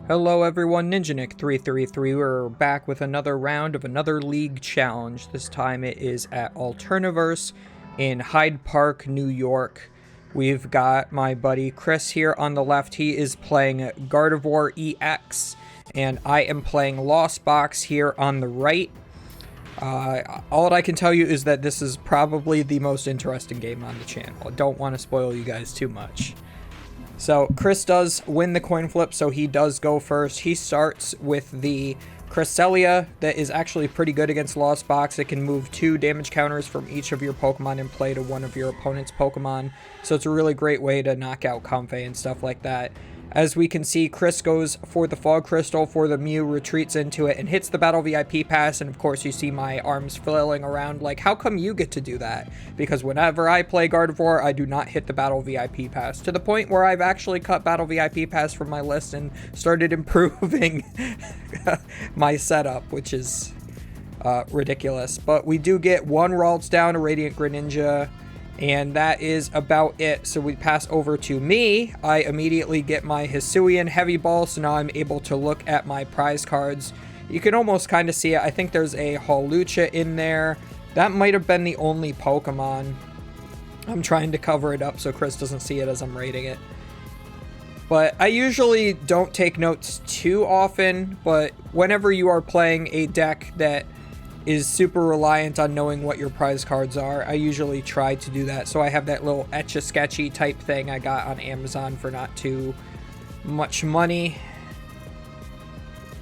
Hello everyone, NinjaNick333. We're back with another round of another league challenge. This time it is at Alterniverse in Hyde Park, New York. We've got my buddy Chris here on the left. He is playing Gardevoir EX, and I am playing Lost Box here on the right. All I can tell you is that this is probably the most interesting game on the channel. I don't want to spoil you guys too much. So Chris does win the coin flip, so he does go first. He starts with the Cresselia that is actually pretty good against Lost Box. It can move 2 damage counters from each of your Pokemon in play to one of your opponent's Pokemon. So it's a really great way to knock out Comfey and stuff like that. As we can see, Chris goes for the Fog Crystal for the Mew, retreats into it, and hits the Battle VIP pass. And of course, you see my arms flailing around like, how come you get to do that? Because whenever I play Gardevoir, I do not hit the Battle VIP pass. To the point where I've actually cut Battle VIP pass from my list and started improving my setup, which is ridiculous. But we do get 1 Ralts down, a Radiant Greninja, and that is about it. So we pass over to me. I immediately get my Hisuian Heavy Ball, so now I'm able to look at my prize cards. You can almost kind of see it. I think there's a Hawlucha in there. That might have been the only Pokemon. I'm trying to cover it up so Chris doesn't see it as I'm rating it. But I usually don't take notes too often, but whenever you are playing a deck that is super reliant on knowing what your prize cards are, I usually try to do that. So I have that little Etch-a-Sketchy type thing I got on Amazon for not too much money.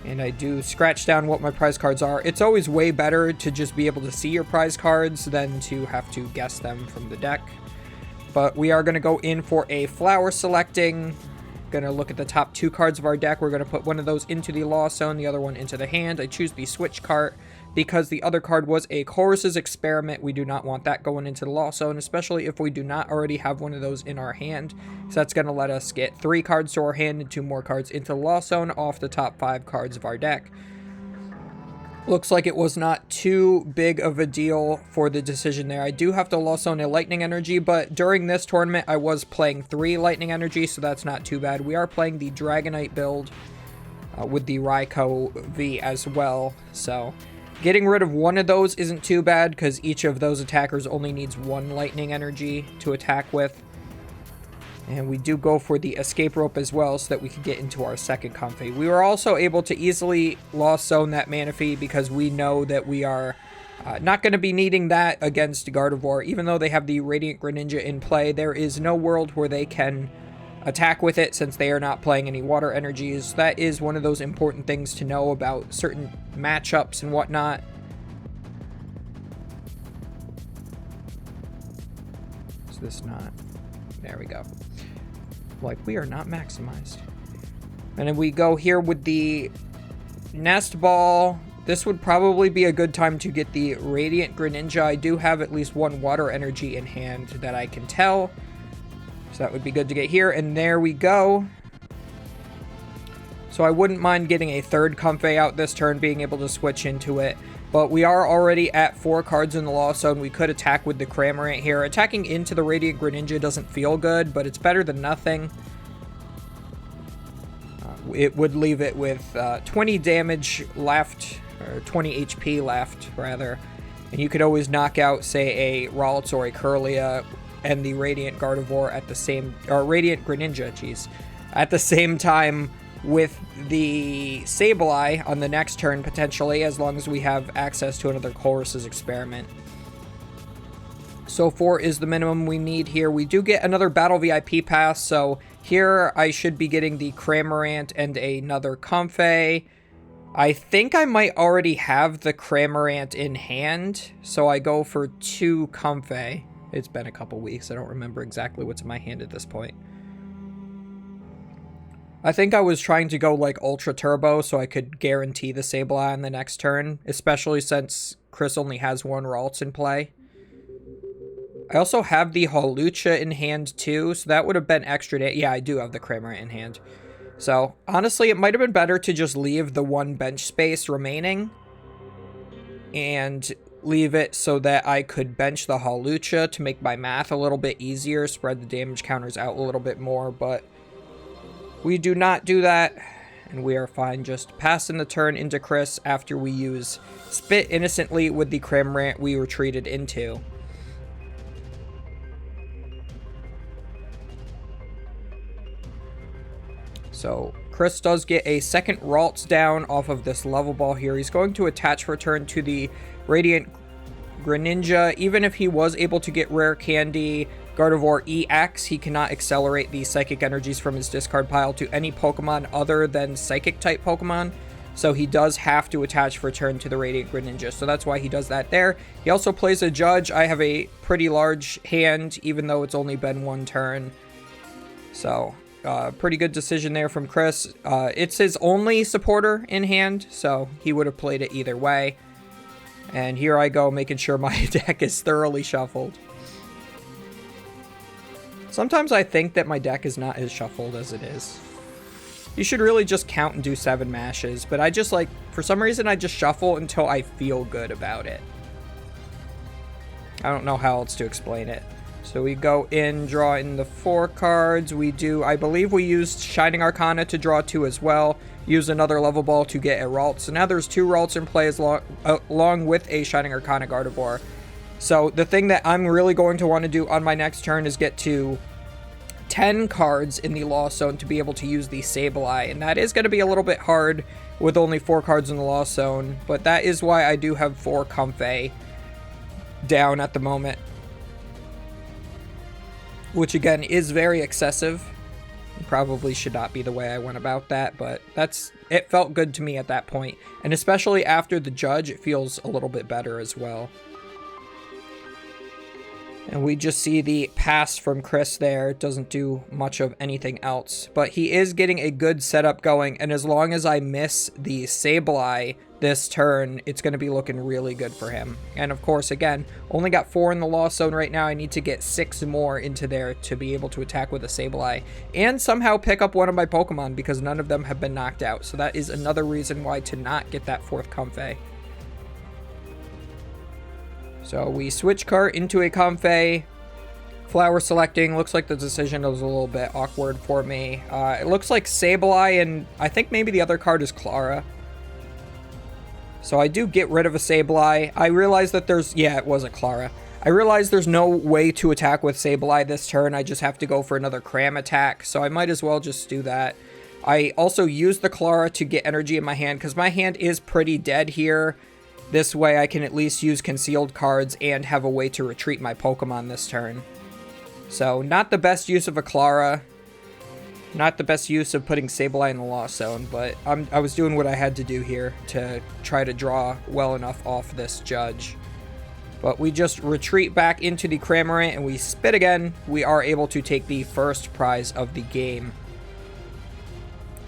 And I do scratch down what my prize cards are. It's always way better to just be able to see your prize cards than to have to guess them from the deck. But we are going to go in for a flower selecting. Going to look at the top 2 cards of our deck. We're going to put one of those into the Lost Zone, the other one into the hand. I choose the Switch card because the other card was a Chorus's Experiment. We do not want that going into the Lost Zone, especially if we do not already have one of those in our hand. So that's going to let us get 3 cards to our hand and 2 more cards into the Lost Zone off the top 5 cards of our deck. Looks like it was not too big of a deal for the decision there. I do have to Lost Zone a Lightning Energy, but during this tournament, I was playing 3 Lightning Energy, so that's not too bad. We are playing the Dragonite build with the Raikou V as well, so getting rid of one of those isn't too bad because each of those attackers only needs 1 Lightning Energy to attack with. And we do go for the Escape Rope as well so that we can get into our second Comfey. We were also able to easily Lost Zone that Manaphy because we know that we are not going to be needing that against Gardevoir. Even though they have the Radiant Greninja in play, there is no world where they can attack with it since they are not playing any water energies. That is one of those important things to know about certain matchups and whatnot. Is this not? There we go. Like, we are not maximized. And then we go here with the Nest Ball. This would probably be a good time to get the Radiant Greninja. I do have at least 1 water energy in hand that I can tell. So that would be good to get here. And there we go. So I wouldn't mind getting a 3rd Comfey out this turn, being able to switch into it. But we are already at 4 cards in the Lost Zone. We could attack with the Cramorant here. Attacking into the Radiant Greninja doesn't feel good, but it's better than nothing. It would leave it with 20 damage left, or 20 HP left, rather. And you could always knock out, say, a Ralts or a Kirlia and the Radiant Gardevoir at the same... or Radiant Greninja, jeez. At the same time with the Sableye on the next turn, potentially, as long as we have access to another Chorus's Experiment. So 4 is the minimum we need here. We do get another Battle VIP pass, so here I should be getting the Cramorant and another Comfey. I think I might already have the Cramorant in hand, so I go for 2 Comfey. It's been a couple weeks, I don't remember exactly what's in my hand at this point. I think I was trying to go like Ultra Turbo so I could guarantee the Sableye on the next turn, especially since Chris only has 1 Ralts in play. I also have the Hawlucha in hand too, so that would have been extra. Yeah, I do have the Cramorant in hand. So honestly, it might have been better to just leave the 1 bench space remaining and leave it so that I could bench the Hawlucha to make my math a little bit easier, spread the damage counters out a little bit more, but we do not do that. And we are fine just passing the turn into Chris after we use Spit innocently with the Cramorant we retreated into. So Chris does get a second Ralts down off of this level ball here. He's going to attach for turn to the Radiant Greninja. Even if he was able to get Rare Candy Gardevoir EX, he cannot accelerate the Psychic Energies from his discard pile to any Pokemon other than Psychic type Pokemon. So he does have to attach for turn to the Radiant Greninja. So that's why he does that there. He also plays a Judge. I have a pretty large hand, even though it's only been one turn. So pretty good decision there from Chris. It's his only supporter in hand, so he would have played it either way. And here I go, making sure my deck is thoroughly shuffled. Sometimes I think that my deck is not as shuffled as it is. You should really just count and do 7 mashes, but I just like, for some reason, I just shuffle until I feel good about it. I don't know how else to explain it. So we go in, draw in the 4 cards. We do, I believe we used Shining Arcana to draw 2 as well. Use another level ball to get a Ralt. So now there's 2 Ralts in play along with a Shining Arcana Gardevoir. So the thing that I'm really going to want to do on my next turn is get to 10 cards in the Lost Zone to be able to use the Sableye. And that is going to be a little bit hard with only 4 cards in the Lost Zone. But that is why I do have 4 Comfey down at the moment. Which again is very excessive. Probably should not be the way I went about that, but it felt good to me at that point. And especially after the Judge, it feels a little bit better as well. And we just see the pass from Chris there. It doesn't do much of anything else. But he is getting a good setup going. And as long as I miss the Sableye this turn, it's going to be looking really good for him. And of course, again, only got 4 in the Lost Zone right now. I need to get 6 more into there to be able to attack with a Sableye. And somehow pick up one of my Pokemon because none of them have been knocked out. So that is another reason why to not get that 4th Comfey. So we switch cart into a Comfey. Flower selecting. Looks like the decision was a little bit awkward for me. It looks like Sableye and I think maybe the other card is Clara. So I do get rid of a Sableye. I realize that yeah, it was a Clara. I realize there's no way to attack with Sableye this turn. I just have to go for another Cram attack. So I might as well just do that. I also use the Clara to get energy in my hand because my hand is pretty dead here. This way I can at least use concealed cards and have a way to retreat my Pokemon this turn. So not the best use of a Clara. Not the best use of putting Sableye in the Lost Zone, but I was doing what I had to do here to try to draw well enough off this Judge. But we just retreat back into the Cramorant and we spit again. We are able to take the first prize of the game.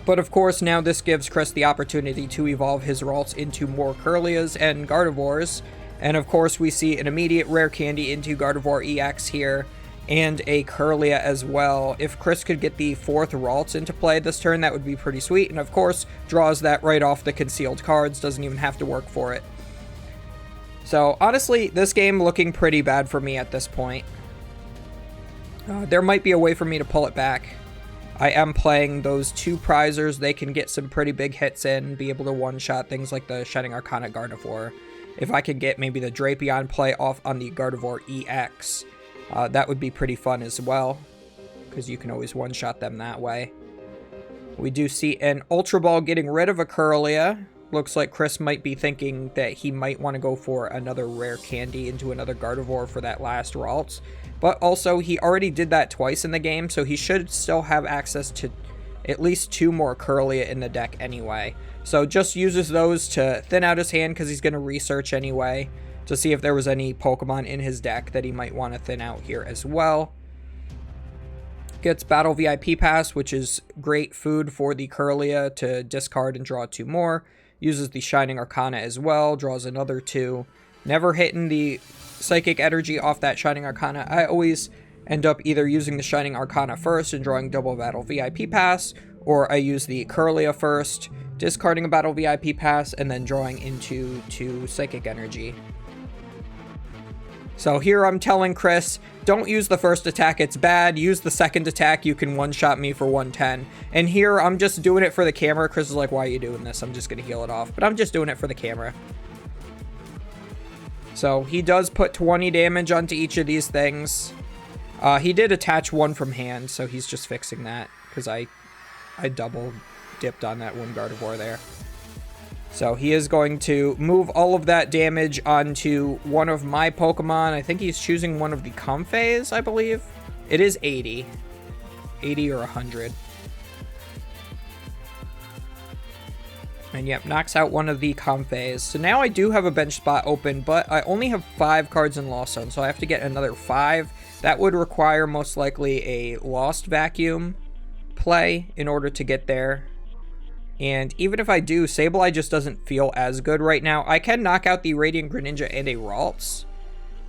But of course, now this gives Chris the opportunity to evolve his Ralts into more Kirlias and Gardevoirs. And of course, we see an immediate Rare Candy into Gardevoir EX here, and a Kirlia as well. If Chris could get the 4th Ralts into play this turn, that would be pretty sweet. And of course, draws that right off the concealed cards, doesn't even have to work for it. So honestly, this game looking pretty bad for me at this point. There might be a way for me to pull it back. I am playing those 2 prizers. They can get some pretty big hits in, be able to one-shot things like the Shining Arcana Gardevoir. If I could get maybe the Drapion play off on the Gardevoir EX, that would be pretty fun as well, because you can always one-shot them that way. We do see an Ultra Ball getting rid of a Kirlia. Looks like Chris might be thinking that he might want to go for another Rare Candy into another Gardevoir for that last Ralts. But also, he already did that twice in the game, so he should still have access to at least 2 more Kirlia in the deck anyway. So just uses those to thin out his hand because he's going to research anyway to see if there was any Pokemon in his deck that he might want to thin out here as well. Gets Battle VIP Pass, which is great food for the Kirlia to discard and draw 2 more. Uses the Shining Arcana as well, draws another 2. Never hitting the Psychic Energy off that Shining Arcana. I always end up either using the Shining Arcana first and drawing double Battle VIP Pass, or I use the Kirlia first, discarding a Battle VIP Pass, and then drawing into 2 Psychic Energy. So here I'm telling Chris, don't use the first attack, it's bad. Use the second attack, you can one-shot me for 110. And here I'm just doing it for the camera. Chris is like, why are you doing this? I'm just going to heal it off. But I'm just doing it for the camera. So he does put 20 damage onto each of these things. He did attach one from hand, so he's just fixing that. Because I double dipped on that one Gardevoir there. So he is going to move all of that damage onto one of my Pokemon. I think he's choosing one of the Comfeys, I believe. It is 80. 80 or 100. And yep, knocks out one of the Comfeys. So now I do have a bench spot open, but I only have 5 cards in Lost Zone, so I have to get another 5. That would require most likely a Lost Vacuum play in order to get there. And even if I do, Sableye just doesn't feel as good right now. I can knock out the Radiant Greninja and a Ralts,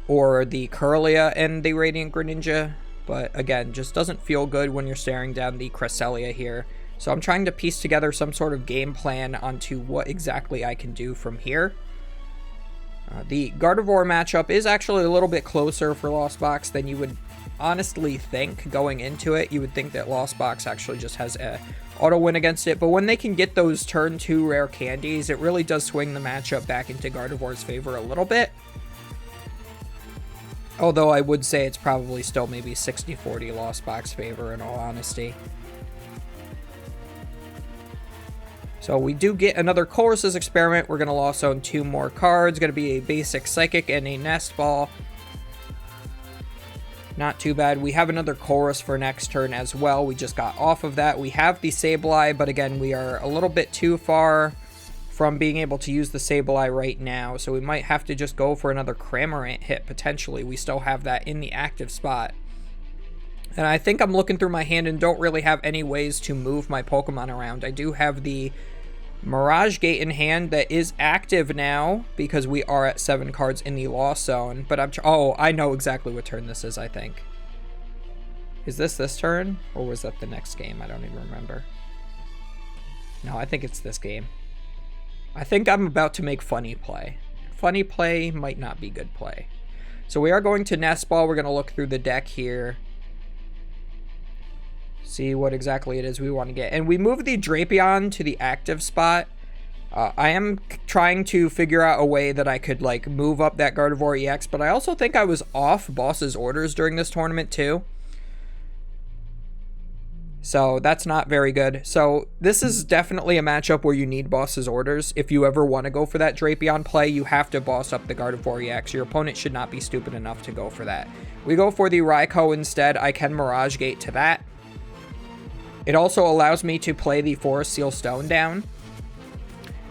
or the Kirlia and the Radiant Greninja, but again, just doesn't feel good when you're staring down the Cresselia here. So I'm trying to piece together some sort of game plan onto what exactly I can do from here. The Gardevoir matchup is actually a little bit closer for Lost Box than you would honestly think going into it. You would think that Lost Box actually just has a auto win against it, but when they can get those turn 2 rare candies, it really does swing the matchup back into Gardevoir's favor a little bit. Although I would say it's probably still maybe 60-40 Lost Box favor in all honesty. So we do get another Colress's Experiment. We're going to Lost Zone 2 more cards. Going to be a basic Psychic and a Nest Ball. Not too bad. We have another Colress for next turn as well. We just got off of that. We have the Sableye, but again, we are a little bit too far from being able to use the Sableye right now, so we might have to just go for another Cramorant hit, potentially. We still have that in the active spot. And I think I'm looking through my hand and don't really have any ways to move my Pokemon around. I do have the Mirage Gate in hand that is active now because we are at 7 cards in the Lost Zone. But oh, I know exactly what turn this is, I think. Is this turn? Or was that the next game? I don't even remember. No, I think it's this game. I think I'm about to make Funny Play. Funny Play might not be good play. So we are going to Nest Ball. We're going to look through the deck here. See what exactly it is we want to get. And we move the Drapion to the active spot. I am trying to figure out a way that I could like move up that Gardevoir EX, but I also think I was off boss's orders during this tournament too. So that's not very good. So this is definitely a matchup where you need boss's orders. If you ever want to go for that Drapion play, you have to boss up the Gardevoir EX. Your opponent should not be stupid enough to go for that. We go for the Raikou instead. I can Mirage Gate to that. It also allows me to play the Forest Seal Stone down.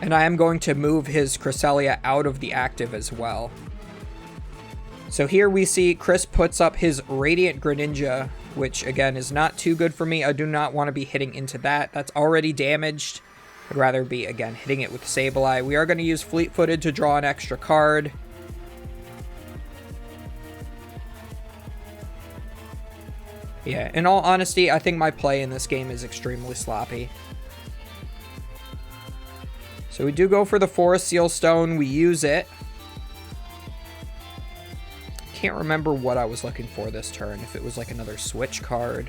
And I am going to move his Cresselia out of the active as well. So here we see Chris puts up his Radiant Greninja, which again is not too good for me. I do not want to be hitting into that. That's already damaged. I'd rather be, again, hitting it with Sableye. We are going to use Fleet-Footed to draw an extra card. Yeah, in all honesty, I think my play in this game is extremely sloppy. So we do go for the Forest Seal Stone. We use it. Can't remember what I was looking for this turn. If it was like another switch card.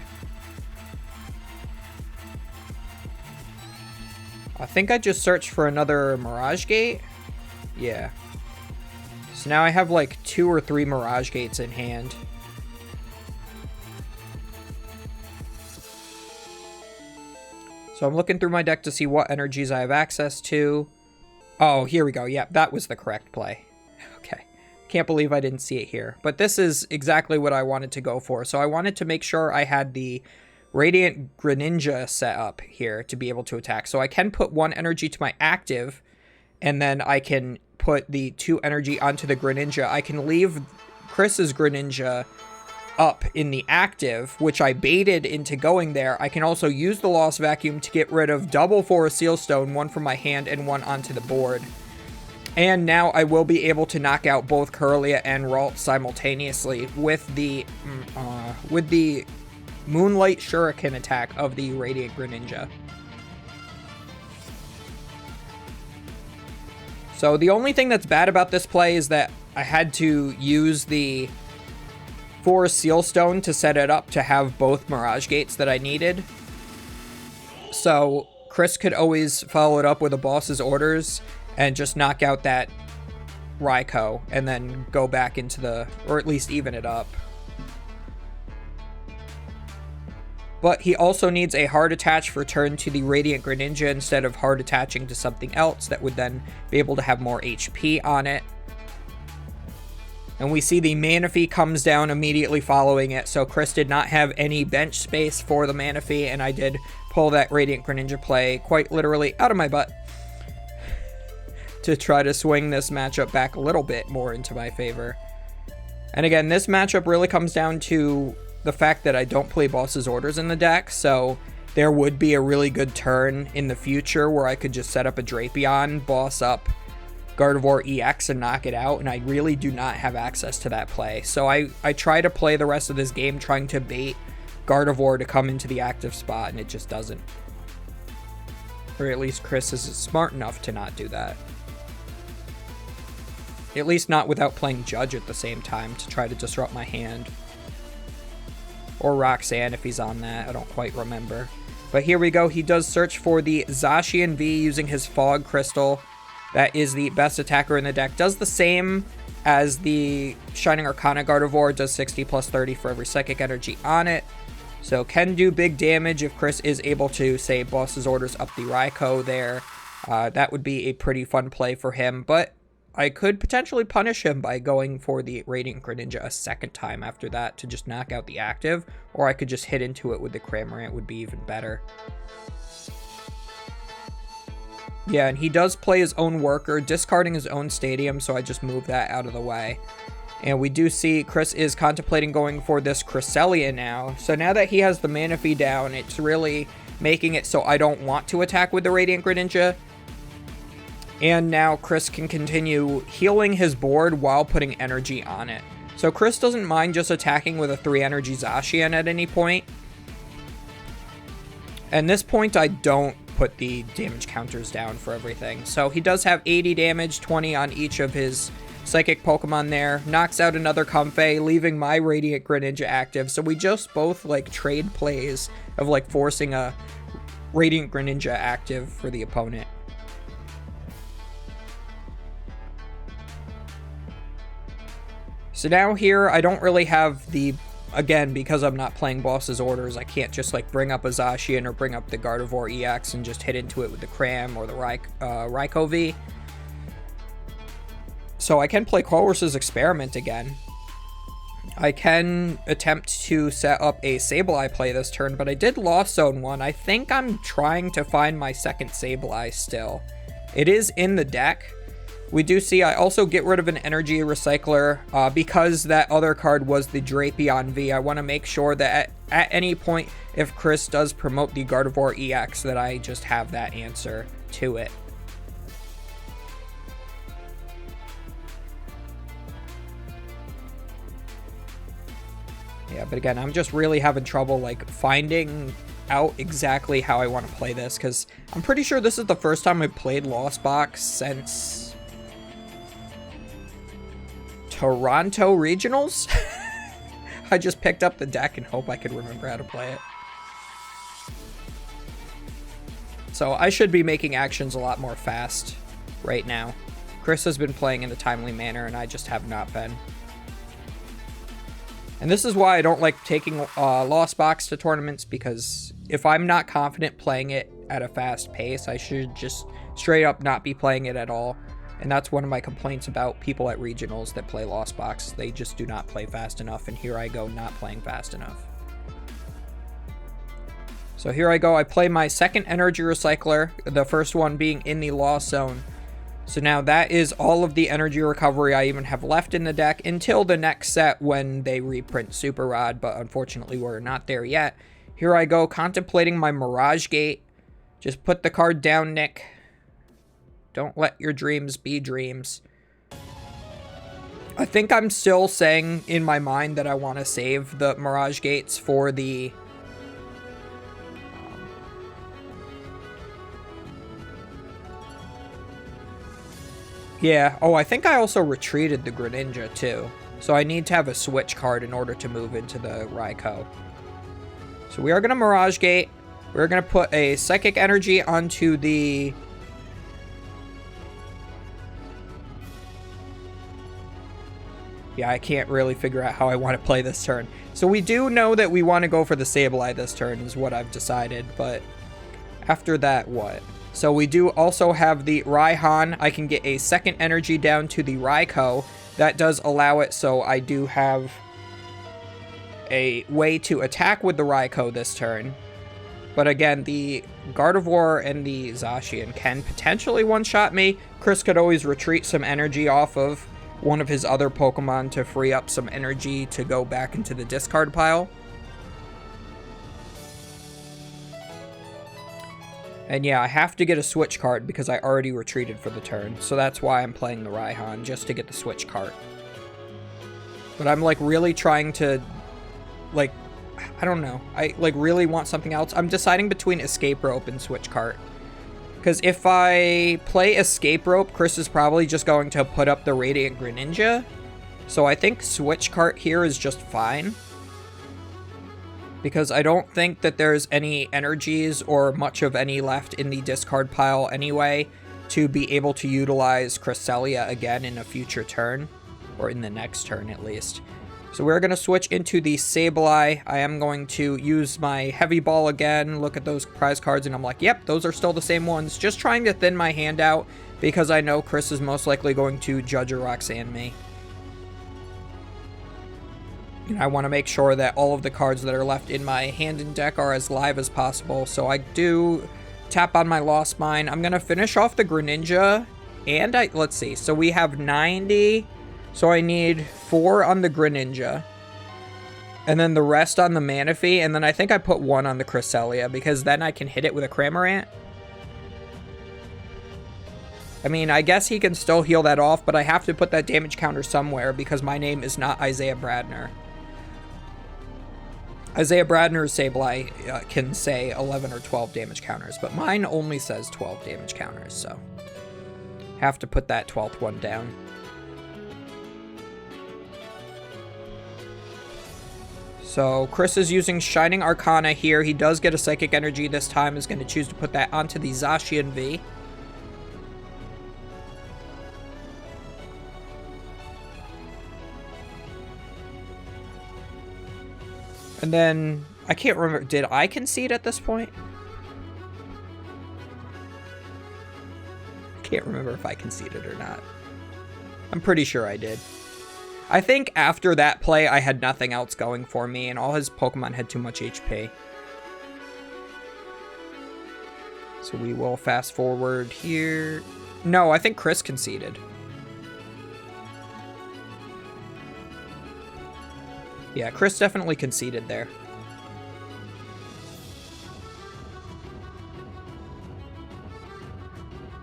I think I just searched for another Mirage Gate. Yeah. So now I have like 2 or 3 Mirage Gates in hand. So I'm looking through my deck to see what energies I have access to. Oh, here we go. Yep, that was the correct play. Okay. Can't believe I didn't see it here. But this is exactly what I wanted to go for. So I wanted to make sure I had the Radiant Greninja set up here to be able to attack. So I can put 1 energy to my active, and then I can put the 2 energy onto the Greninja. I can leave Chris's Greninja up in the active, which I baited into going there. I can also use the Lost Vacuum to get rid of double Forest Seal Stone, 1 from my hand and 1 onto the board. And now I will be able to knock out both Kirlia and Ralt simultaneously with the Moonlight Shuriken attack of the Radiant Greninja. So the only thing that's bad about this play is that I had to use the Forest Seal Stone to set it up to have both Mirage Gates that I needed. So Chris could always follow it up with a boss's orders and just knock out that Raikou and then go back into the, or at least even it up. But he also needs a hard attach for turn to the Radiant Greninja instead of hard attaching to something else that would then be able to have more HP on it. And we see the Manaphy comes down immediately following it, so Chris did not have any bench space for the Manaphy, and I did pull that Radiant Greninja play quite literally out of my butt to try to swing this matchup back a little bit more into my favor. And again, this matchup really comes down to the fact that I don't play boss's orders in the deck, so there would be a really good turn in the future where I could just set up a Drapion, boss up Gardevoir EX and knock it out, and I really do not have access to that play. So I try to play the rest of this game trying to bait Gardevoir to come into the active spot, and it just doesn't. Or at least Chris is smart enough to not do that. At least not without playing Judge at the same time to try to disrupt my hand. Or Roxanne if he's on that, I don't quite remember. But here we go, he does search for the Zacian V using his Fog Crystal. That is the best attacker in the deck. Does the same as the Shining Arcana Gardevoir, does 60 plus 30 for every psychic energy on it. So can do big damage if Chris is able to, say, boss's orders up the Raikou there. That would be a pretty fun play for him, but I could potentially punish him by going for the Radiant Greninja a second time after that to just knock out the active, or I could just hit into it with the Cramorant, would be even better. Yeah, and he does play his own worker, discarding his own stadium, so I just move that out of the way. And we do see Chris is contemplating going for this Cresselia now. So now that he has the Manaphy down, it's really making it so I don't want to attack with the Radiant Greninja. And now Chris can continue healing his board while putting energy on it. So Chris doesn't mind just attacking with a 3 energy Zacian at any point. And this point I don't put the damage counters down for everything. So he does have 80 damage, 20 on each of his Psychic Pokemon there. Knocks out another Comfey, leaving my Radiant Greninja active. So we just both like trade plays of like forcing a Radiant Greninja active for the opponent. So now here, I don't really have the, again, because I'm not playing boss's orders, I can't just like bring up a Zacian or bring up the Gardevoir EX and just hit into it with the Cram or the Raikou V. So I can play Colress's Experiment again. I can attempt to set up a Sableye play this turn, but I did Lost Zone one. I think I'm trying to find my second Sableye still. It is in the deck. We do see I also get rid of an Energy Recycler because that other card was the Drapion V. I want to make sure that at any point, if Chris does promote the Gardevoir EX, that I just have that answer to it. Yeah, but again, I'm just really having trouble like finding out exactly how I want to play this, because I'm pretty sure this is the first time I've played Lost Box since Toronto Regionals. I just picked up the deck and hope I could remember how to play it. So I should be making actions a lot more fast right now. Chris has been playing in a timely manner and I just have not been. And this is why I don't like taking Lost Box to tournaments, because if I'm not confident playing it at a fast pace, I should just straight up not be playing it at all. And that's one of my complaints about people at regionals that play Lost Box. They just do not play fast enough, and here I go not playing fast enough. So here I go, I play my second Energy Recycler, the first one being in the Lost Zone. So now that is all of the energy recovery I even have left in the deck until the next set when they reprint Super Rod, but unfortunately we're not there yet. Here I go, contemplating my Mirage Gate. Just put the card down, Nick. Don't let your dreams be dreams. I think I'm still saying in my mind that I want to save the Mirage Gates for the Yeah. Oh, I think I also retreated the Greninja too. So I need to have a switch card in order to move into the Raikou. So we are going to Mirage Gate. We're going to put a Psychic Energy onto the... Yeah, I can't really figure out how I want to play this turn. So we do know that we want to go for the Sableye this turn is what I've decided. But after that, what? So we do also have the Raihan. I can get a second energy down to the Raikou. That does allow it, so I do have a way to attack with the Raikou this turn. But again, the Gardevoir and the Zacian can potentially one-shot me. Chris could always retreat some energy off of one of his other Pokemon to free up some energy to go back into the discard pile. And yeah, I have to get a switch card because I already retreated for the turn. So that's why I'm playing the Raihan, just to get the switch card. But I'm like really trying to, like, I don't know. I like really want something else. I'm deciding between Escape Rope and Switch Cart. Because if I play Escape Rope, Chris is probably just going to put up the Radiant Greninja. So I think Switch Cart here is just fine. Because I don't think that there's any energies or much of any left in the discard pile anyway to be able to utilize Cresselia again in a future turn. Or in the next turn at least. So we're going to switch into the Sableye. I am going to use my Heavy Ball again, look at those prize cards, and I'm like, yep, those are still the same ones. Just trying to thin my hand out because I know Chris is most likely going to Judge or Roxanne me. And I want to make sure that all of the cards that are left in my hand and deck are as live as possible. So I do tap on my Lost Mine. I'm going to finish off the Greninja. And let's see. So we have 90. So I need 4 on the Greninja. And then the rest on the Manaphy. And then I think I put 1 on the Cresselia because then I can hit it with a Cramorant. I mean, I guess he can still heal that off, but I have to put that damage counter somewhere because my name is not Isaiah Bradner. Isaiah Bradner's Sableye can say 11 or 12 damage counters, but mine only says 12 damage counters, so have to put that 12th one down. So Chris is using Shining Arcana here. He does get a Psychic Energy this time. Is going to choose to put that onto the Zacian V. And then, I can't remember, did I concede at this point? I can't remember if I conceded or not. I'm pretty sure I did. I think after that play, I had nothing else going for me, and all his Pokemon had too much HP. So we will fast forward here. No, I think Chris conceded. Yeah, Chris definitely conceded there.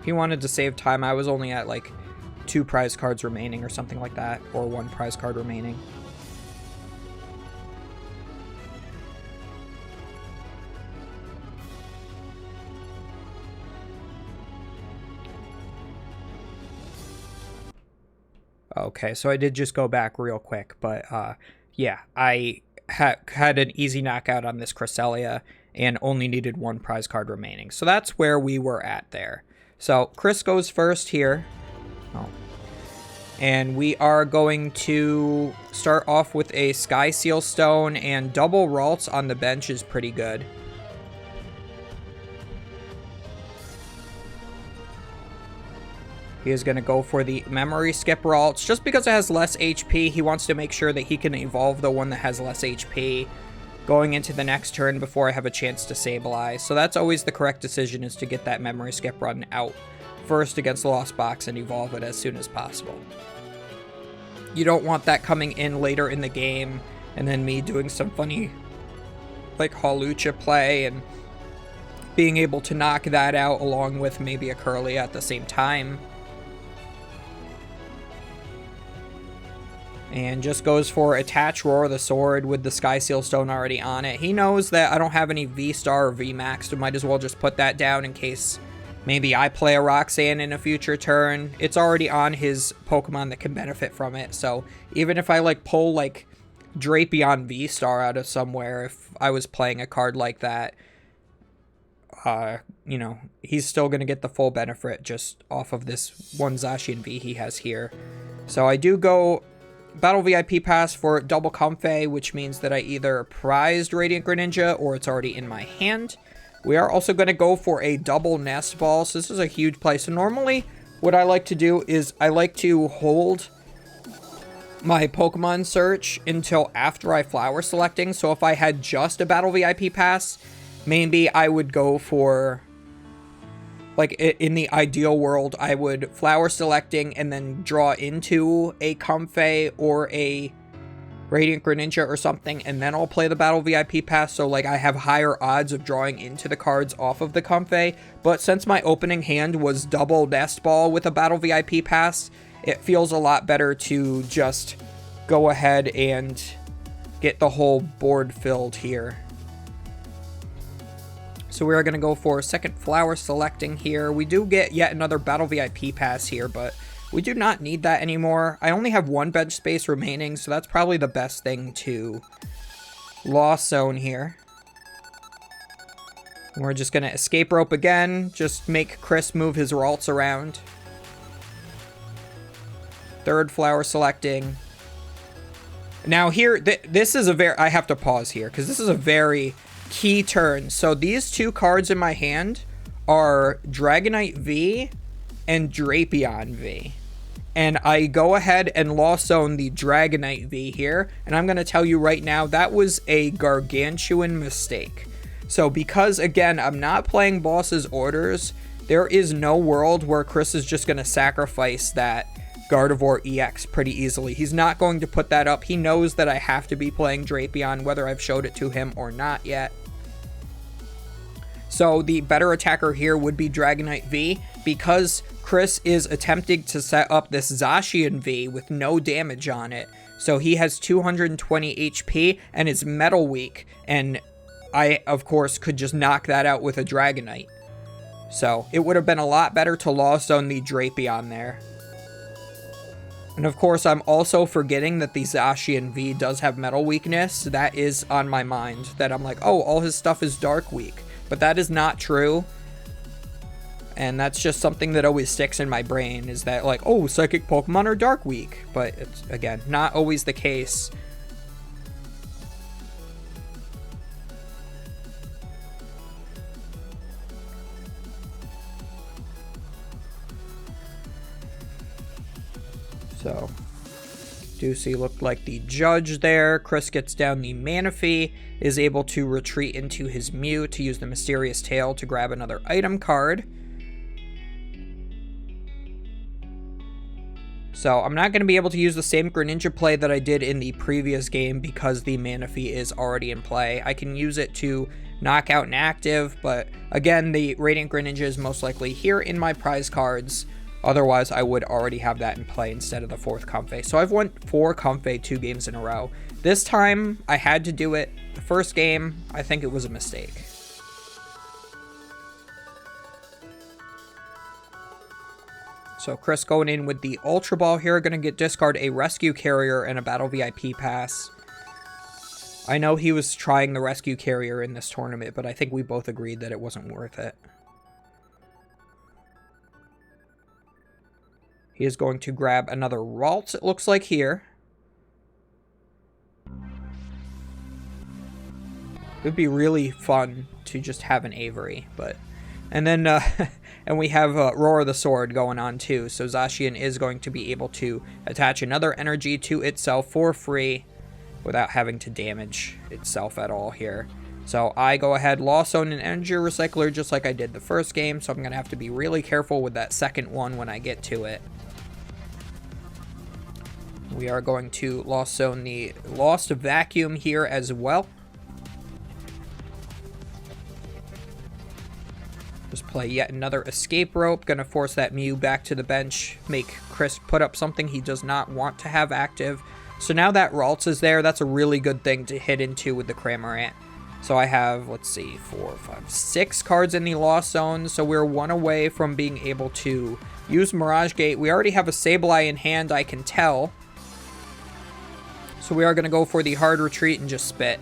He wanted to save time. I was only at like 2 prize cards remaining or something like that, or 1 prize card remaining. Okay, so I did just go back real quick, but yeah, I had an easy knockout on this Cresselia and only needed 1 prize card remaining. So that's where we were at there. So Chris goes first here. Oh. And we are going to start off with a Sky Seal Stone, and double Ralts on the bench is pretty good. He is going to go for the Memory Skip Ralts. Just because it has less HP, he wants to make sure that he can evolve the one that has less HP going into the next turn before I have a chance to Sableye. So that's always the correct decision, is to get that Memory Skip run out first against the Lost Box and evolve it as soon as possible. You don't want that coming in later in the game and then me doing some funny like Hawlucha play and being able to knock that out along with maybe a Curly at the same time. And just goes for Attach Roar the Sword with the Sky Seal Stone already on it. He knows that I don't have any V-Star or V-Max, so might as well just put that down in case Maybe I play a Roxanne in a future turn. It's already on his Pokemon that can benefit from it. So even if I like pull like Drapion V-Star out of somewhere, if I was playing a card like that, you know, he's still going to get the full benefit just off of this one Zacian V he has here. So I do go Battle VIP Pass for double Comfey, which means that I either prized Radiant Greninja or it's already in my hand. We are also going to go for a double Nest Ball. So this is a huge play. So normally what I like to do is I like to hold my Pokemon search until after I flower selecting. So if I had just a Battle VIP Pass, maybe I would go for, like, in the ideal world, I would flower selecting and then draw into a Comfey or a Radiant Greninja or something, and then I'll play the Battle VIP Pass, so like I have higher odds of drawing into the cards off of the Comfey. But since my opening hand was double Nest Ball with a Battle VIP Pass, it feels a lot better to just go ahead and get the whole board filled here. So we are going to go for second flower selecting here. We do get yet another Battle VIP Pass here, but we do not need that anymore. I only have one bench space remaining, so that's probably the best thing to Lost Zone here. We're just going to Escape Rope again, just make Chris move his Ralts around. Third flower selecting. Now here, this is a very, I have to pause here, because this is a very key turn. So these two cards in my hand are Dragonite V and Drapion V. And I go ahead and Lost Zone the Dragonite V here. And I'm going to tell you right now, that was a gargantuan mistake. So because, again, I'm not playing Boss's Orders, there is no world where Chris is just going to sacrifice that Gardevoir EX pretty easily. He's not going to put that up. He knows that I have to be playing Drapion, whether I've showed it to him or not yet. So the better attacker here would be Dragonite V, because Chris is attempting to set up this Zacian V with no damage on it. So he has 220 HP and is Metal Weak, and I, of course, could just knock that out with a Dragonite. So it would have been a lot better to Lost Zone the Drapion there. And of course, I'm also forgetting that the Zacian V does have Metal Weakness. That is on my mind, that I'm like, oh, all his stuff is Dark Weak. But that is not true. And that's just something that always sticks in my brain, is that like, oh, Psychic Pokemon are Dark Weak. But it's, again, not always the case. So, Ducey looked like the judge there. Chris gets down the Manaphy, is able to retreat into his Mew to use the Mysterious Tail to grab another item card. So I'm not going to be able to use the same Greninja play that I did in the previous game because the Manaphy is already in play. I can use it to knock out an active, but again, the Radiant Greninja is most likely here in my prize cards. Otherwise, I would already have that in play instead of the fourth Comfey. So I've won 4 Comfey 2 games in a row. This time, I had to do it. The first game, I think it was a mistake. So Chris going in with the Ultra Ball here. Going to get discard a Rescue Carrier and a Battle VIP Pass. I know he was trying the Rescue Carrier in this tournament, but I think we both agreed that it wasn't worth it. He is going to grab another Ralts, it looks like here. It would be really fun to just have an Avery, but... And then, and we have Roar of the Sword going on too, so Zacian is going to be able to attach another energy to itself for free without having to damage itself at all here. So I go ahead, Lost Zone an Energy Recycler just like I did the first game, so I'm going to have to be really careful with that second one when I get to it. We are going to Lost Zone the Lost Vacuum here as well. Just play yet another Escape Rope. Going to force that Mew back to the bench. Make Chris put up something he does not want to have active. So now that Ralts is there, that's a really good thing to hit into with the Cramorant. So I have, let's see, 4, 5, 6 cards in the Lost Zone. So we're one away from being able to use Mirage Gate. We already have a Sableye in hand, I can tell. So we are going to go for the hard retreat and just spit.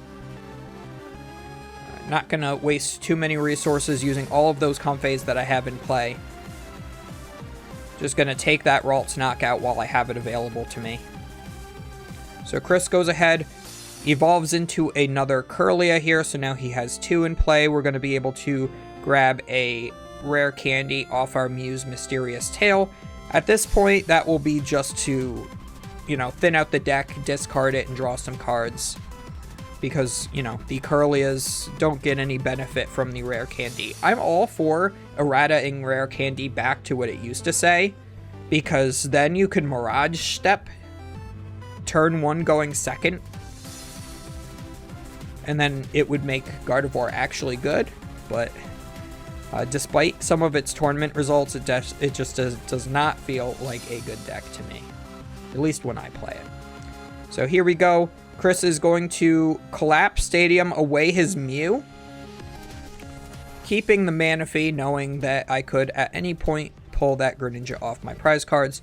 Not going to waste too many resources using all of those Comfeys that I have in play. Just going to take that Ralts knockout while I have it available to me. So Chris goes ahead, evolves into another Curlia here, so now he has 2 in play. We're going to be able to grab a rare candy off our Mew's Mysterious Tail. At this point, that will be just to, you know, thin out the deck, discard it, and draw some cards. Because, you know, the Curlias don't get any benefit from the rare candy. I'm all for errata-ing rare candy back to what it used to say, because then you could Mirage Step, turn 1 going second, and then it would make Gardevoir actually good. But despite some of its tournament results, it just does not feel like a good deck to me, at least when I play it. So here we go. Chris is going to collapse Stadium away his Mew, keeping the Manaphy, knowing that I could at any point pull that Greninja off my prize cards,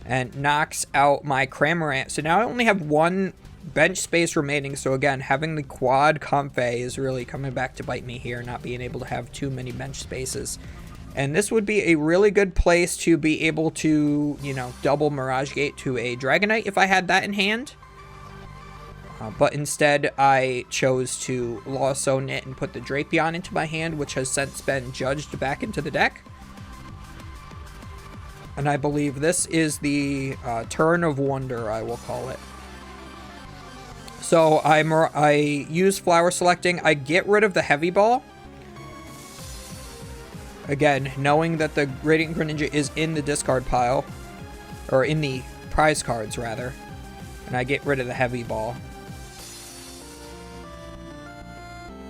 and knocks out my Cramorant. So now I only have 1 bench space remaining. So again, having the quad Comfey is really coming back to bite me here, not being able to have too many bench spaces. And this would be a really good place to be able to, you know, double Mirage Gate to a Dragonite if I had that in hand. But instead, I chose to Lost Zone it and put the Drapion into my hand, which has since been judged back into the deck. And I believe this is the Turn of Wonder, I will call it. So I use Flower Selecting. I get rid of the Heavy Ball. Again, knowing that the Radiant Greninja is in the discard pile, or in the prize cards, rather. And I get rid of the Heavy Ball.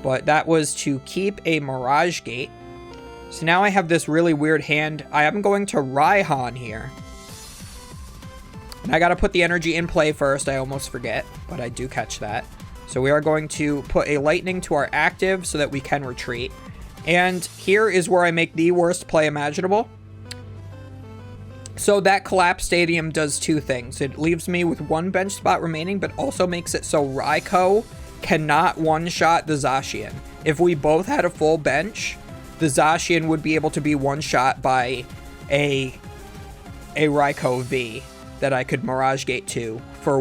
But that was to keep a Mirage Gate. So now I have this really weird hand. I am going to Raihan here. And I got to put the energy in play first. I almost forget, but I do catch that. So we are going to put a Lightning to our active so that we can retreat. And here is where I make the worst play imaginable. So that Collapse Stadium does 2 things. It leaves me with 1 bench spot remaining, but also makes it so Raikou cannot one-shot the Zacian. If we both had a full bench, the Zacian would be able to be one-shot by a Raikou V that I could Mirage Gate to for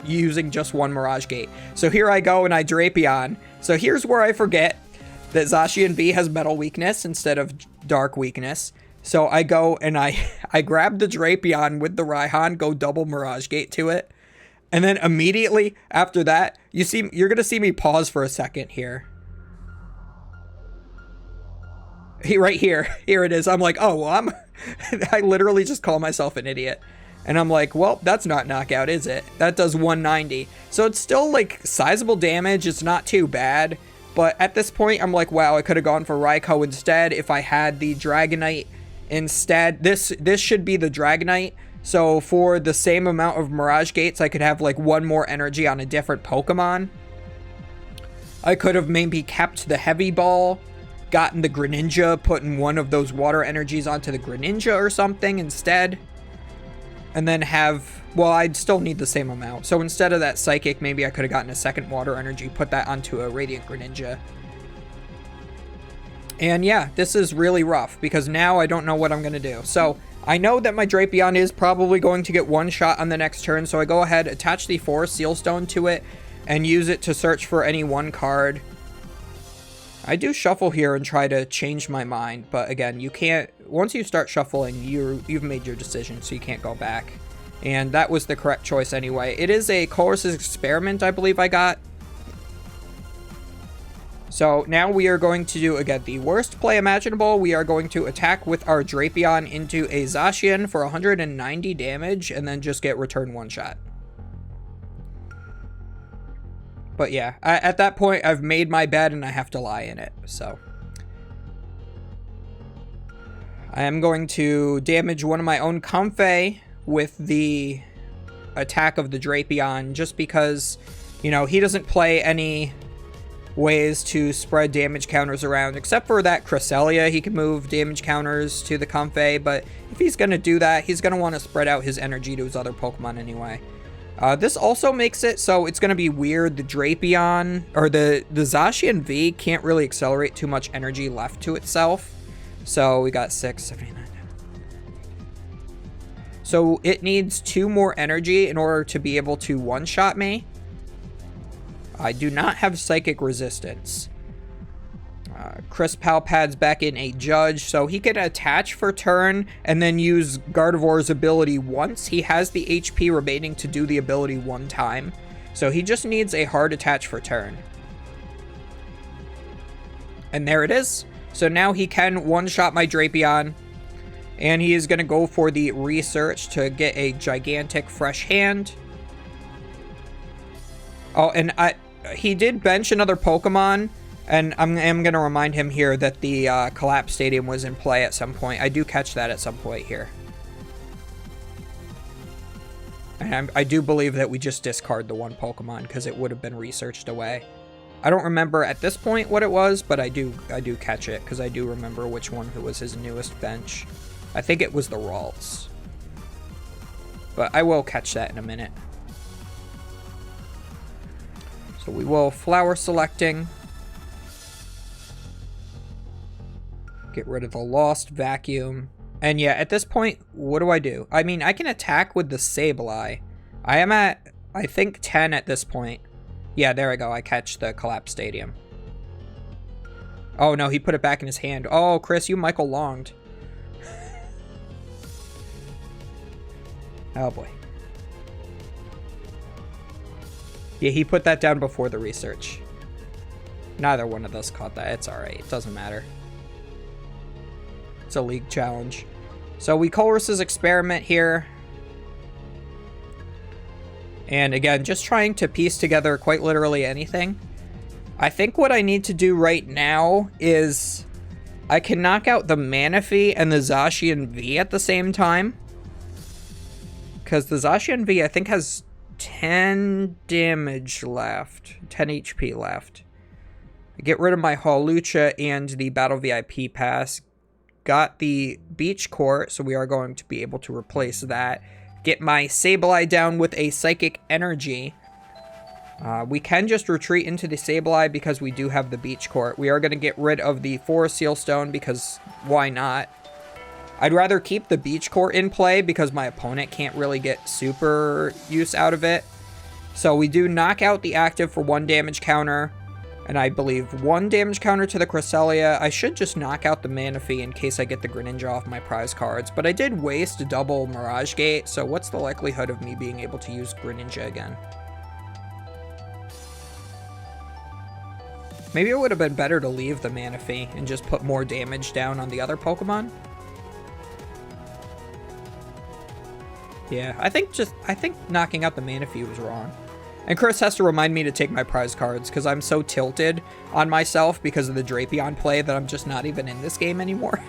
using just 1 Mirage Gate. So here I go and I Drapion. So here's where I forget that Zacian V has Metal Weakness instead of Dark Weakness. So I go and I grab the Drapion with the Raihan, go double Mirage Gate to it. And then immediately after that, you're going to see me pause for a second here. Right here. Here it is. I'm like, oh, well, I literally just call myself an idiot. And I'm like, well, that's not knockout, is it? That does 190. So it's still like sizable damage. It's not too bad. But at this point, I'm like, wow, I could have gone for Raikou instead if I had the Dragonite instead. This should be the Dragonite. So for the same amount of Mirage Gates, I could have like 1 more energy on a different Pokemon. I could have maybe kept the Heavy Ball, gotten the Greninja, putting 1 of those water energies onto the Greninja or something instead. And then well, I'd still need the same amount. So instead of that Psychic, maybe I could have gotten a second water energy, put that onto a Radiant Greninja. And yeah, this is really rough because now I don't know what I'm going to do. So I know that my Drapion is probably going to get 1 shot on the next turn, so I go ahead, attach the Forest Seal Stone to it, and use it to search for any 1 card. I do shuffle here and try to change my mind, but again, you can't, once you start shuffling, you've made your decision, so you can't go back. And that was the correct choice anyway. It is a Colress's Experiment, I believe I got. So now we are going to do, again, the worst play imaginable. We are going to attack with our Drapion into a Zacian for 190 damage and then just get return 1 shot. But yeah, at that point, I've made my bed and I have to lie in it. So I am going to damage 1 of my own Comfey with the attack of the Drapion just because, you know, he doesn't play any ways to spread damage counters around, except for that Cresselia. He can move damage counters to the Comfey, but if he's going to do that, he's going to want to spread out his energy to his other Pokemon anyway. This also makes it so it's going to be weird. The Drapion, or the Zacian V can't really accelerate too much energy left to itself. So we got 6, 79. So it needs 2 more energy in order to be able to one-shot me. I do not have Psychic Resistance. Chris Palpad's back in a Judge, so he can attach for turn and then use Gardevoir's ability once. He has the HP remaining to do the ability one time. So he just needs a hard attach for turn. And there it is. So now he can one-shot my Drapion. And he is going to go for the Research to get a gigantic fresh hand. Oh, and he did bench another Pokemon. And I'm going to remind him here that the Collapse Stadium was in play at some point. I do catch that at some point here. And I do believe that we just discard the one Pokemon because it would have been researched away. I don't remember at this point what it was, but I do catch it because I do remember which one was his newest bench. I think it was the Ralts. But I will catch that in a minute. So we will Flower Selecting. Get rid of the Lost Vacuum. And yeah, at this point, what do? I mean, I can attack with the Sableye. I am at, I think, 10 at this point. Yeah, there I go. I catch the Collapse Stadium. Oh, no, he put it back in his hand. Oh, Chris, you Michael Longed. Oh, boy. Yeah, he put that down before the Research. Neither one of us caught that. It's alright. It doesn't matter. It's a league challenge. So we Colress's Experiment here. And again, just trying to piece together quite literally anything. I think what I need to do right now is I can knock out the Manaphy and the Zacian V at the same time. Because the Zacian V, I think, has 10 damage left. 10 HP left. Get rid of my Hawlucha and the Battle VIP Pass. Got the Beach Court, so we are going to be able to replace that. Get my Sableye down with a Psychic Energy. We can just retreat into the Sableye because we do have the Beach Court. We are going to get rid of the Forest Seal Stone because why not? I'd rather keep the Beach Court in play because my opponent can't really get super use out of it. So we do knock out the active for 1 damage counter. And I believe 1 damage counter to the Cresselia. I should just knock out the Manaphy in case I get the Greninja off my prize cards. But I did waste a double Mirage Gate, so what's the likelihood of me being able to use Greninja again? Maybe it would have been better to leave the Manaphy and just put more damage down on the other Pokemon. Yeah, I think knocking out the Manaphy was wrong. And Chris has to remind me to take my prize cards because I'm so tilted on myself because of the Drapion play that I'm just not even in this game anymore.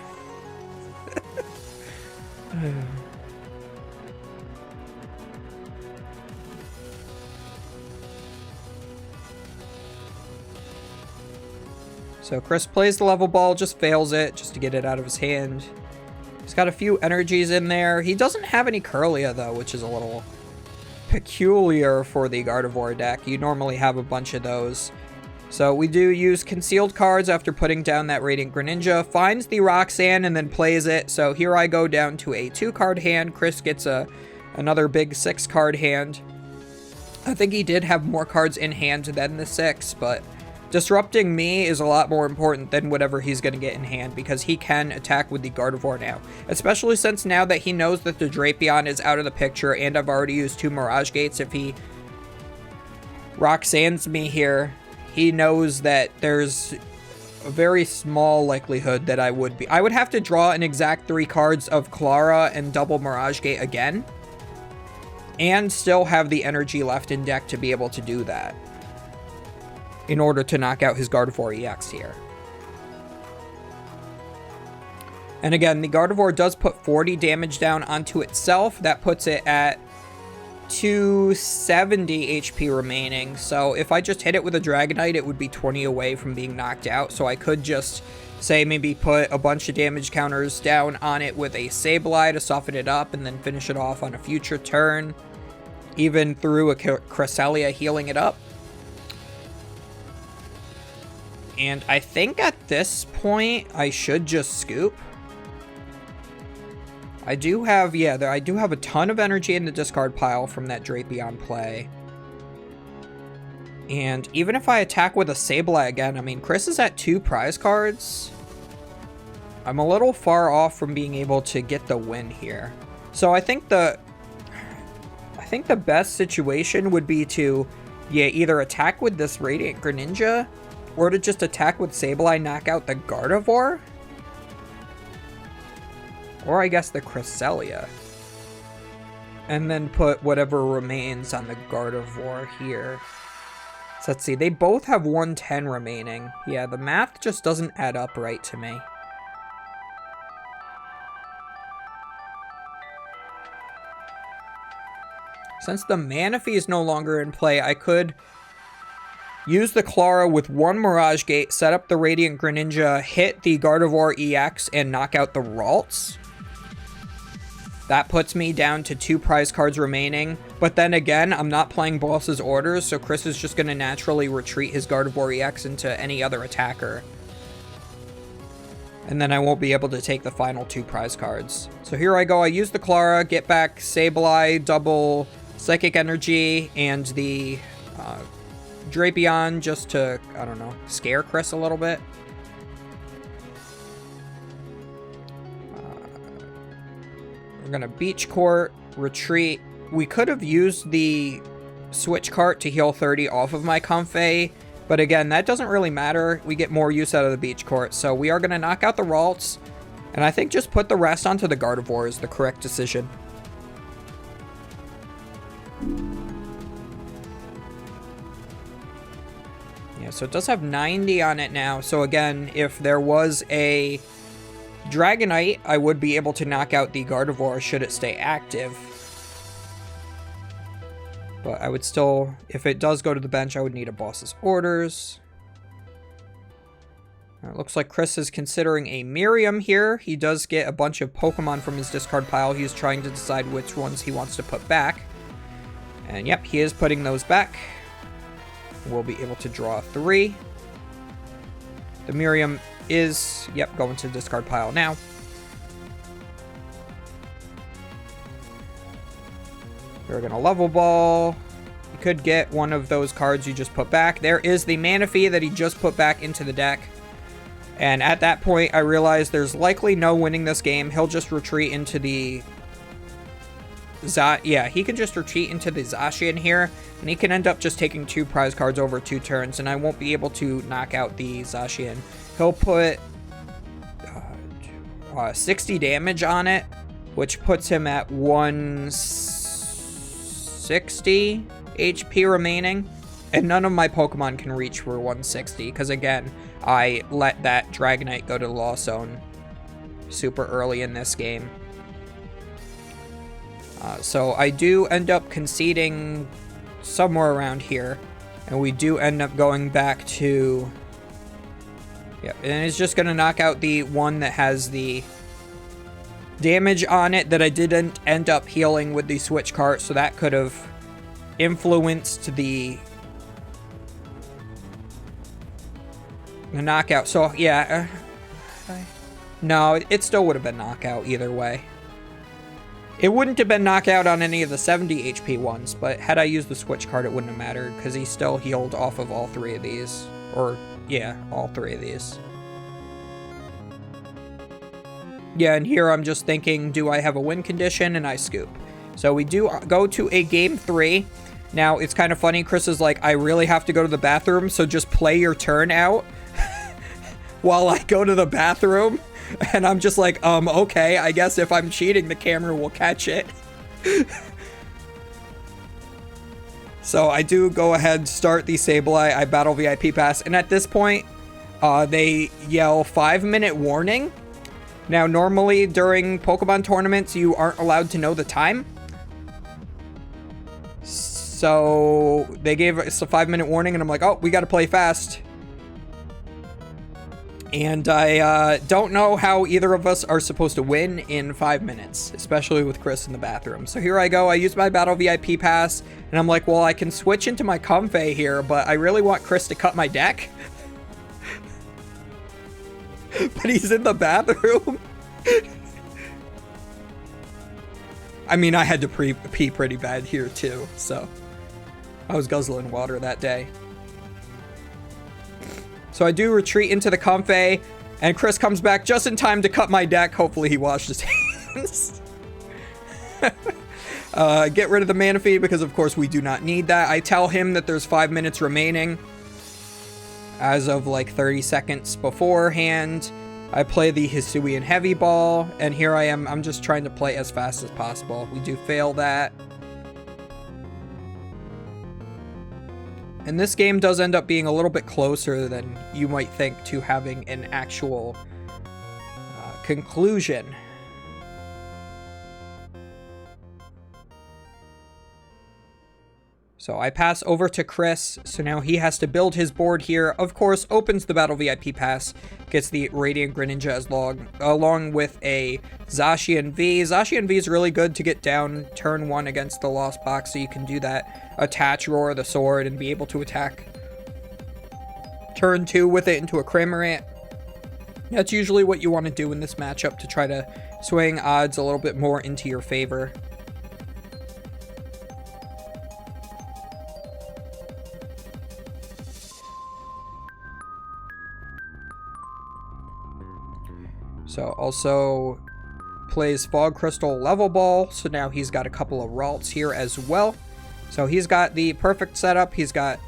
So Chris plays the level ball, just fails it just to get it out of his hand. He's got a few energies in there. He doesn't have any Curlia though, which is a little peculiar for the Gardevoir deck. You normally have a bunch of those. So we do use concealed cards after putting down that Radiant Greninja, finds the Roxanne and then plays it. So here I go down to a 2-card hand. Chris gets another big 6-card hand. I think he did have more cards in hand than the 6, but disrupting me is a lot more important than whatever he's going to get in hand because he can attack with the Gardevoir now. Especially since now that he knows that the Drapion is out of the picture and I've already used 2 Mirage Gates. If he Roxanne's me here, he knows that there's a very small likelihood that I would have to draw an exact 3 cards of Clara and double Mirage Gate again. And still have the energy left in deck to be able to do that. In order to knock out his Gardevoir EX here. And again, the Gardevoir does put 40 damage down onto itself. That puts it at 270 HP remaining. So if I just hit it with a Dragonite, it would be 20 away from being knocked out. So I could just, say, maybe put a bunch of damage counters down on it with a Sableye to soften it up and then finish it off on a future turn. Even through a Cresselia healing it up. And I think at this point, I should just scoop. I do have, yeah, I do have a ton of energy in the discard pile from that Drapion play. And even if I attack with a Sableye again, I mean, Chris is at 2 prize cards. I'm a little far off from being able to get the win here. So I think the best situation would be to, yeah, either attack with this Radiant Greninja, or to just attack with Sableye, knock out the Gardevoir. Or I guess the Cresselia. And then put whatever remains on the Gardevoir here. So let's see, they both have 110 remaining. Yeah, the math just doesn't add up right to me. Since the Manaphy is no longer in play, I could use the Clara with 1 Mirage Gate, set up the Radiant Greninja, hit the Gardevoir EX, and knock out the Ralts. That puts me down to 2 prize cards remaining. But then again, I'm not playing boss's orders, so Chris is just going to naturally retreat his Gardevoir EX into any other attacker. And then I won't be able to take the final 2 prize cards. So here I go. I use the Clara, get back Sableye, double Psychic Energy, and the Drapion just to, I don't know, scare Chris a little bit. We're going to Beach Court, retreat. We could have used the Switch Cart to heal 30 off of my Comfey, but again, that doesn't really matter. We get more use out of the Beach Court, so we are going to knock out the Ralts, and I think just put the rest onto the Gardevoir is the correct decision. Yeah, so it does have 90 on it now, so again, if there was a Dragonite, I would be able to knock out the Gardevoir should it stay active. But I would still, if it does go to the bench, I would need a boss's orders. It looks like Chris is considering a Miriam here. He does get a bunch of Pokemon from his discard pile. He's trying to decide which ones he wants to put back. And yep, he is putting those back. We'll be able to draw 3. The Miriam is, yep, going to the discard pile now. We're going to level ball. You could get one of those cards you just put back. There is the Manaphy that he just put back into the deck. And at that point, I realized there's likely no winning this game. He'll just retreat into the... Yeah, he can just retreat into the Zacian here. And he can end up just taking 2 prize cards over 2 turns. And I won't be able to knock out the Zacian. He'll put 60 damage on it, which puts him at 160 HP remaining. And none of my Pokemon can reach for 160, because again, I let that Dragonite go to the Lost Zone super early in this game. So I do end up conceding somewhere around here, and we do end up going back to... Yep, and it's just going to knock out the one that has the damage on it that I didn't end up healing with the Switch Cart, so that could have influenced the knockout. So, yeah. No, it still would have been knockout either way. It wouldn't have been knockout on any of the 70 HP ones, but had I used the Switch Card, it wouldn't have mattered, because he still healed off of all 3 of these. Or, yeah, all 3 of these. Yeah, and here I'm just thinking, do I have a win condition? And I scoop. So we do go to a game 3. Now, it's kind of funny. Chris is like, I really have to go to the bathroom, so just play your turn out while I go to the bathroom. And I'm just like, okay, I guess if I'm cheating, the camera will catch it. So I do go ahead, start the Sableye, I battle VIP pass, and at this point, they yell 5-minute warning. Now, normally during Pokemon tournaments, you aren't allowed to know the time. So they gave us a 5-minute warning, and I'm like, oh, we got to play fast. And I don't know how either of us are supposed to win in 5 minutes, especially with Chris in the bathroom. So here I go. I use my Battle VIP pass, and I'm like, well, I can switch into my Comfey here, but I really want Chris to cut my deck. But he's in the bathroom. I mean, I had to pee pretty bad here too, so I was guzzling water that day. So I do retreat into the Comfey, and Chris comes back just in time to cut my deck. Hopefully he washed his hands. Get rid of the mana feed because, of course, we do not need that. I tell him that there's 5 minutes remaining as of like 30 seconds beforehand. I play the Hisuian Heavy Ball, and here I am. I'm just trying to play as fast as possible. We do fail that. And this game does end up being a little bit closer than you might think to having an actual conclusion. So I pass over to Chris, so now he has to build his board here. Of course, opens the Battle VIP pass, gets the Radiant Greninja along with a Zacian V. Zacian V is really good to get down turn 1 against the Lost Box, so you can do that, attach Roar the Sword, and be able to attack turn 2 with it into a Cramorant. That's usually what you want to do in this matchup to try to swing odds a little bit more into your favor. So also plays Fog Crystal Level Ball, so now he's got a couple of Ralts here as well. So he's got the perfect setup. He's got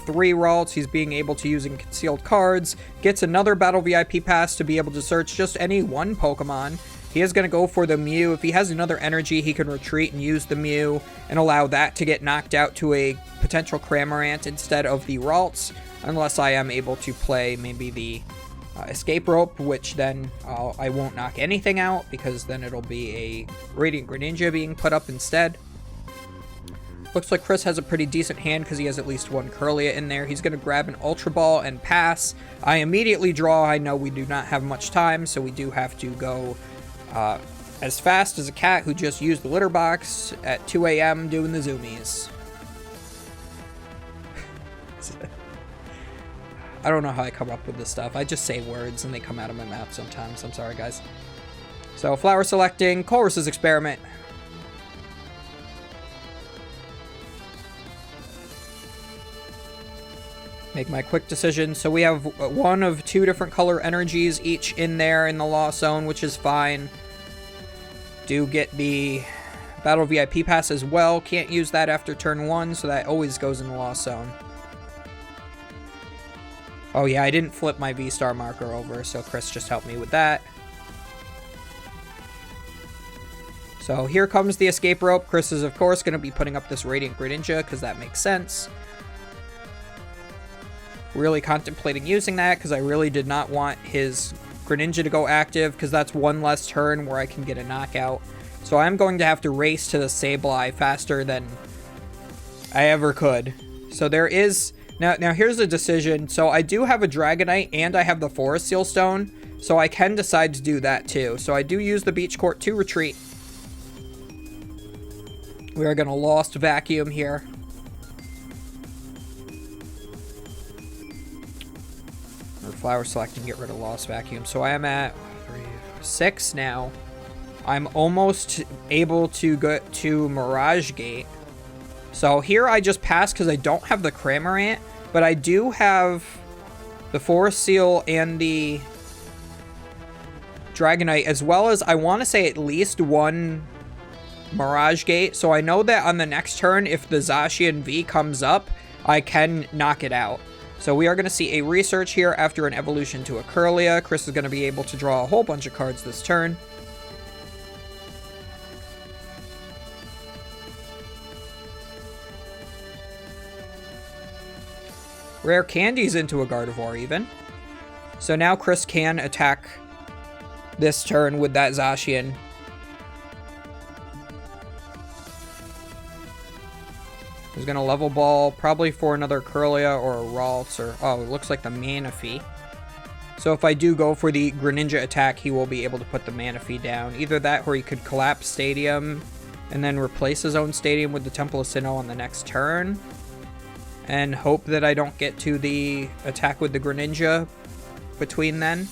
3 Ralts. He's being able to using concealed cards. Gets another Battle VIP pass to be able to search just any one Pokemon. He is going to go for the Mew. If he has another energy, he can retreat and use the Mew and allow that to get knocked out to a potential Cramorant instead of the Ralts, unless I am able to play maybe the Escape Rope, which then I won't knock anything out because then it'll be a Radiant Greninja being put up instead. Looks like Chris has a pretty decent hand because he has at least one Curlia in there. He's going to grab an Ultra Ball and pass. I immediately draw. I know we do not have much time, so we do have to go as fast as a cat who just used the litter box at 2 a.m. doing the zoomies. I don't know how I come up with this stuff. I just say words and they come out of my mouth sometimes. I'm sorry, guys. So, flower selecting, Chorus's Experiment. Make my quick decision. So we have one of 2 different color energies each in there in the Lost Zone, which is fine. Do get the Battle VIP pass as well. Can't use that after turn 1, so that always goes in the Lost Zone. Oh yeah, I didn't flip my V-Star marker over, so Chris just helped me with that. So here comes the Escape Rope. Chris is, of course, going to be putting up this Radiant Greninja, because that makes sense. Really contemplating using that, because I really did not want his Greninja to go active, because that's one less turn where I can get a knockout. So I'm going to have to race to the Sableye faster than I ever could. So there is... Now here's the decision. So I do have a Dragonite and I have the Forest Seal Stone, so I can decide to do that too. So I do use the Beach Court to retreat. We are going to Lost Vacuum here. Or Flower Select and get rid of Lost Vacuum. So I am at 6 now. I'm almost able to go to Mirage Gate. So here I just pass because I don't have the Cramorant, but I do have the Forest Seal and the Dragonite, as well as I want to say at least one Mirage Gate. So I know that on the next turn, if the Zacian V comes up, I can knock it out. So we are going to see a Research here after an evolution to a Curlia. Chris is going to be able to draw a whole bunch of cards this turn. Rare Candies into a Gardevoir even. So now Chris can attack this turn with that Zacian. He's going to level ball probably for another Kirlia or a Ralts or... Oh, it looks like the Manaphy. So if I do go for the Greninja attack, he will be able to put the Manaphy down. Either that or he could collapse Stadium and then replace his own Stadium with the Temple of Sinnoh on the next turn. And hope that I don't get to the attack with the Greninja between then.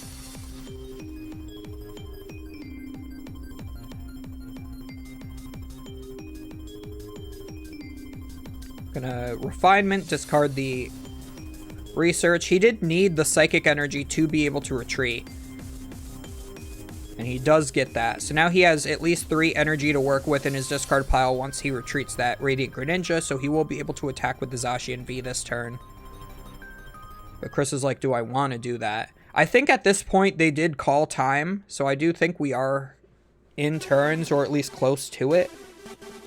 Gonna Refinement, discard the Research. He did need the Psychic Energy to be able to retreat. And he does get that. So now he has at least 3 energy to work with in his discard pile once he retreats that Radiant Greninja, so he will be able to attack with the Zacian V this turn. But Chris is like, do I want to do that? I think at this point they did call time, so I do think we are in turns, or at least close to it.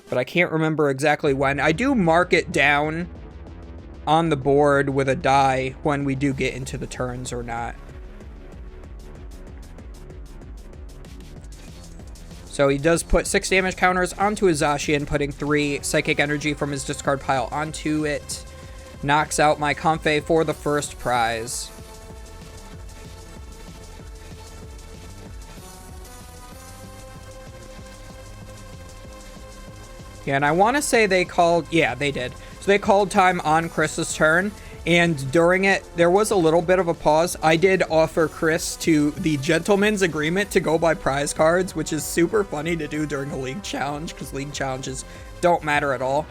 But I can't remember exactly when. I do mark it down on the board with a die when we do get into the turns or not. So he does put 6 damage counters onto his Zacian, putting 3 Psychic Energy from his discard pile onto it. Knocks out my Comfey for the first prize. Yeah, and I want to say they called... Yeah, they did. So they called time on Chris's turn, and during it, there was a little bit of a pause. I did offer Chris to the gentleman's agreement to go buy prize cards, which is super funny to do during a league challenge, because league challenges don't matter at all.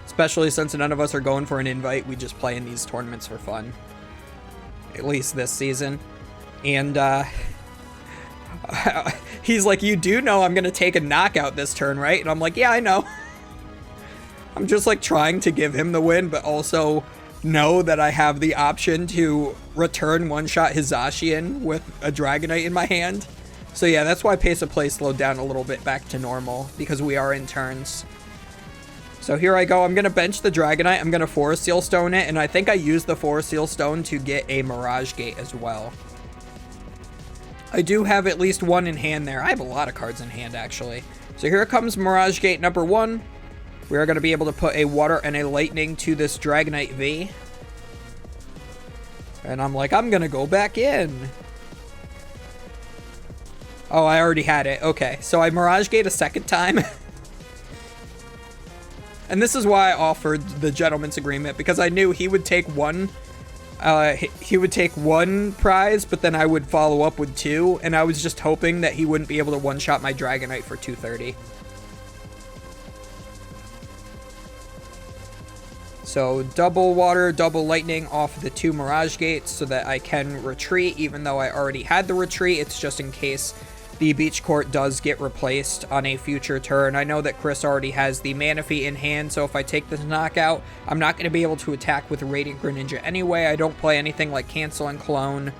Especially since none of us are going for an invite, we just play in these tournaments for fun. At least this season. And, he's like, you do know I'm going to take a knockout this turn, right? And I'm like, yeah, I know. I'm just like trying to give him the win, but also know that I have the option to return one-shot his Zacian with a Dragonite in my hand. So yeah, that's why pace of play slowed down a little bit back to normal, because we are in turns. So here I go. I'm going to bench the Dragonite. I'm going to Forest Seal Stone it, and I think I used the Forest Seal Stone to get a Mirage Gate as well. I do have at least 1 in hand there. I have a lot of cards in hand, actually. So here comes Mirage Gate number 1. We are going to be able to put a Water and a Lightning to this Dragonite V. And I'm like, I'm going to go back in. Oh, I already had it. Okay, so I Mirage Gate a second time. And this is why I offered the gentleman's agreement, because I knew he would take one prize, but then I would follow up with 2, and I was just hoping that he wouldn't be able to one-shot my Dragonite for 230. So double Water, double Lightning off the 2 Mirage Gates so that I can retreat, even though I already had the retreat. It's just in case the Beach Court does get replaced on a future turn. I know that Chris already has the Manaphy in hand, so if I take this knockout, I'm not going to be able to attack with Radiant Greninja anyway. I don't play anything like Cancel and Clone,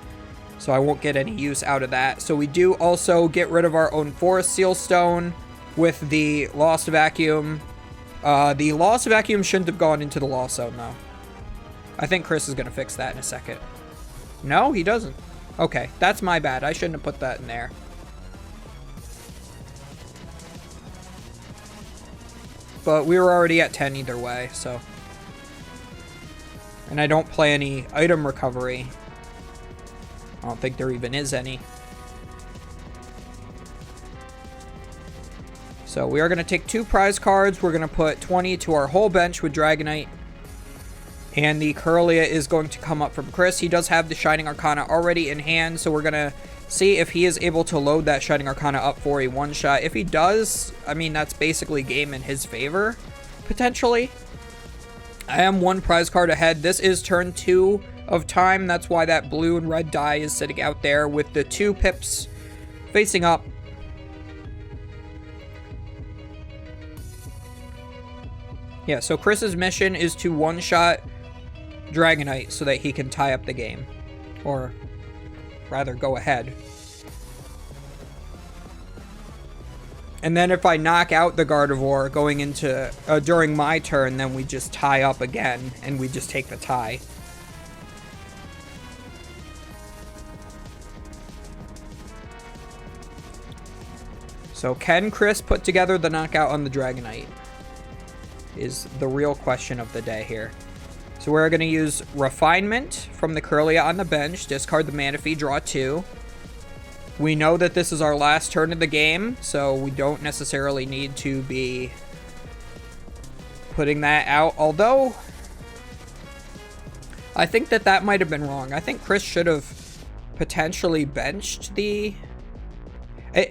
so I won't get any use out of that. So we do also get rid of our own Forest Seal Stone with the Lost Vacuum. The Lost Vacuum shouldn't have gone into the Lost Zone, though. I think Chris is going to fix that in a second. No, he doesn't. Okay, that's my bad. I shouldn't have put that in there. But we were already at 10 either way, so. And I don't play any item recovery. I don't think there even is any. So we are going to take 2 prize cards. We're going to put 20 to our whole bench with Dragonite. And the Kirlia is going to come up from Chris. He does have the Shining Arcana already in hand, so we're going to see if he is able to load that Shining Arcana up for a one-shot. If he does, I mean, that's basically game in his favor, potentially. I am 1 prize card ahead. This is turn 2 of time. That's why that blue and red die is sitting out there with the 2 pips facing up. Yeah, so Chris's mission is to one-shot Dragonite so that he can tie up the game. Or rather, go ahead. And then if I knock out the Gardevoir going into during my turn, then we just tie up again, and we just take the tie. So can Chris put together the knockout on the Dragonite? is the real question of the day here. So we're going to use Refinement from the Kirlia on the bench, discard the Manaphy, draw 2. We know that this is our last turn of the game, so we don't necessarily need to be putting that out. Although, I think that might have been wrong. I think Chris should have potentially benched the...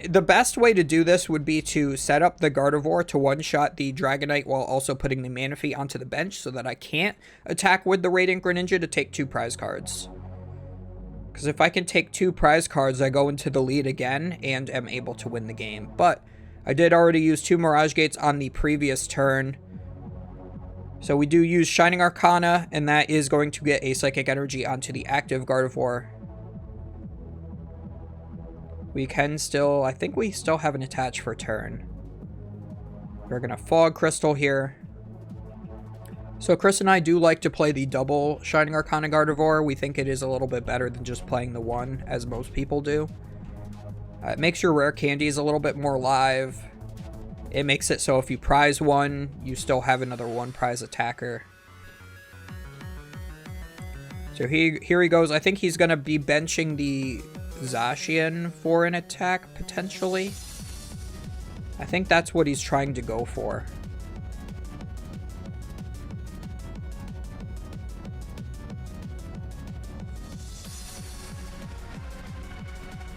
The best way to do this would be to set up the Gardevoir to one-shot the Dragonite while also putting the Manaphy onto the bench so that I can't attack with the Radiant Greninja to take 2 prize cards. Because if I can take 2 prize cards, I go into the lead again and am able to win the game. But I did already use 2 Mirage Gates on the previous turn. So we do use Shining Arcana, and that is going to get a Psychic Energy onto the active Gardevoir. We can still, I think we still have an attach for turn. We're going to Fog Crystal here. So Chris and I do like to play the double Shining Arcana Gardevoir. We think it is a little bit better than just playing the one, as most people do. It makes your rare candies a little bit more live. It makes it so if you prize one, you still have another 1 prize attacker. So here he goes. I think he's going to be benching the Zacian for an attack, potentially. I think that's what he's trying to go for.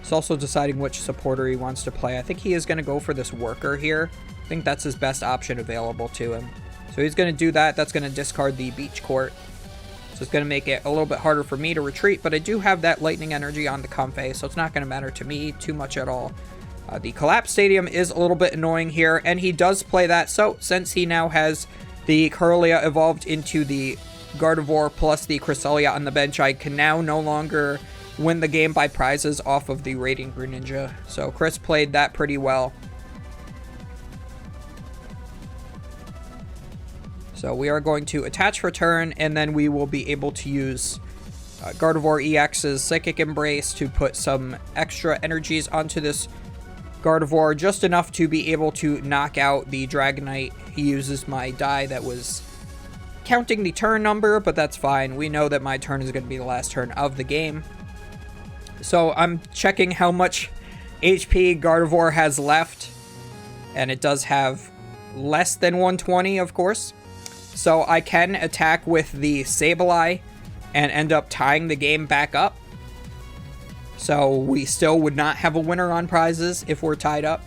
He's also deciding which supporter he wants to play. I think he is going to go for this worker here. I think that's his best option available to him. So he's going to do that. That's going to discard the Beach Court. So it's going to make it a little bit harder for me to retreat, but I do have that Lightning Energy on the Comfey, so it's not going to matter to me too much at all. The Collapse Stadium is a little bit annoying here, and he does play that. So since he now has the Kirlia evolved into the Gardevoir plus the Cresselia on the bench, I can now no longer win the game by prizes off of the Radiant Greninja. So Chris played that pretty well. So we are going to attach for turn, and then we will be able to use Gardevoir EX's Psychic Embrace to put some extra energies onto this Gardevoir, just enough to be able to knock out the Dragonite. He uses my die that was counting the turn number, but that's fine. We know that my turn is going to be the last turn of the game. So I'm checking how much HP Gardevoir has left, and it does have less than 120, of course. So I can attack with the Sableye and end up tying the game back up. So we still would not have a winner on prizes if we're tied up.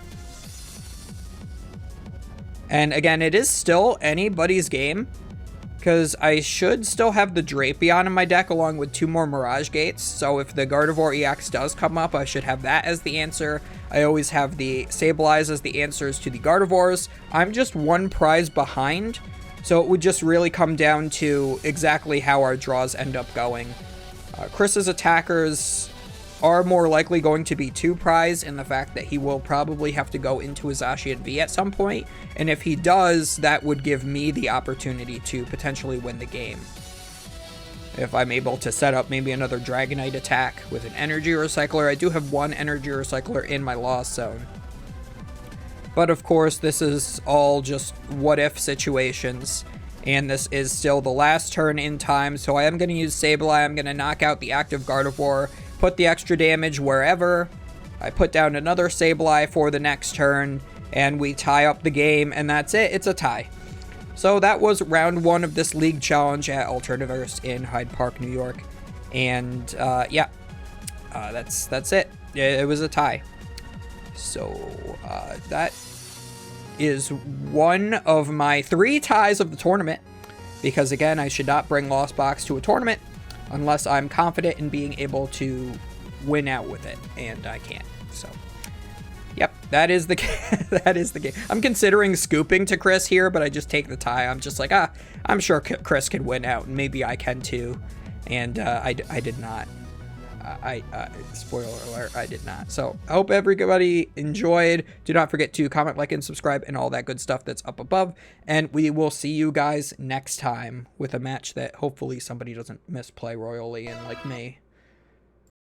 And again, it is still anybody's game, because I should still have the Drapion in my deck along with 2 more Mirage Gates. So if the Gardevoir EX does come up, I should have that as the answer. I always have the Sableyes as the answers to the Gardevoirs. I'm just 1 prize behind, so it would just really come down to exactly how our draws end up going. Chris's attackers are more likely going to be 2 prize in the fact that he will probably have to go into his Zacian V at some point, and if he does, that would give me the opportunity to potentially win the game. If I'm able to set up maybe another Dragonite attack with an Energy Recycler. I do have 1 Energy Recycler in my Lost Zone. But of course, this is all just what-if situations, and this is still the last turn in time, so I am going to use Sableye. I'm going to knock out the active Gardevoir, put the extra damage wherever. I put down another Sableye for the next turn, and we tie up the game, and that's it. It's a tie. So that was round 1 of this league challenge at Alterniverse in Hyde Park, New York. And yeah, that's it. It was a tie. So that is one of my 3 ties of the tournament, because again, I should not bring Lost Box to a tournament unless I'm confident in being able to win out with it, and I can't. So yep, that is the that is the game. I'm considering scooping to Chris here, but I just take the tie. I'm just like, I'm sure Chris can win out, and maybe I can too. And I did not. Spoiler alert, I did not. So I hope everybody enjoyed. Do not forget to comment, like, and subscribe, and all that good stuff that's up above. And we will see you guys next time with a match that hopefully somebody doesn't misplay royally and like me.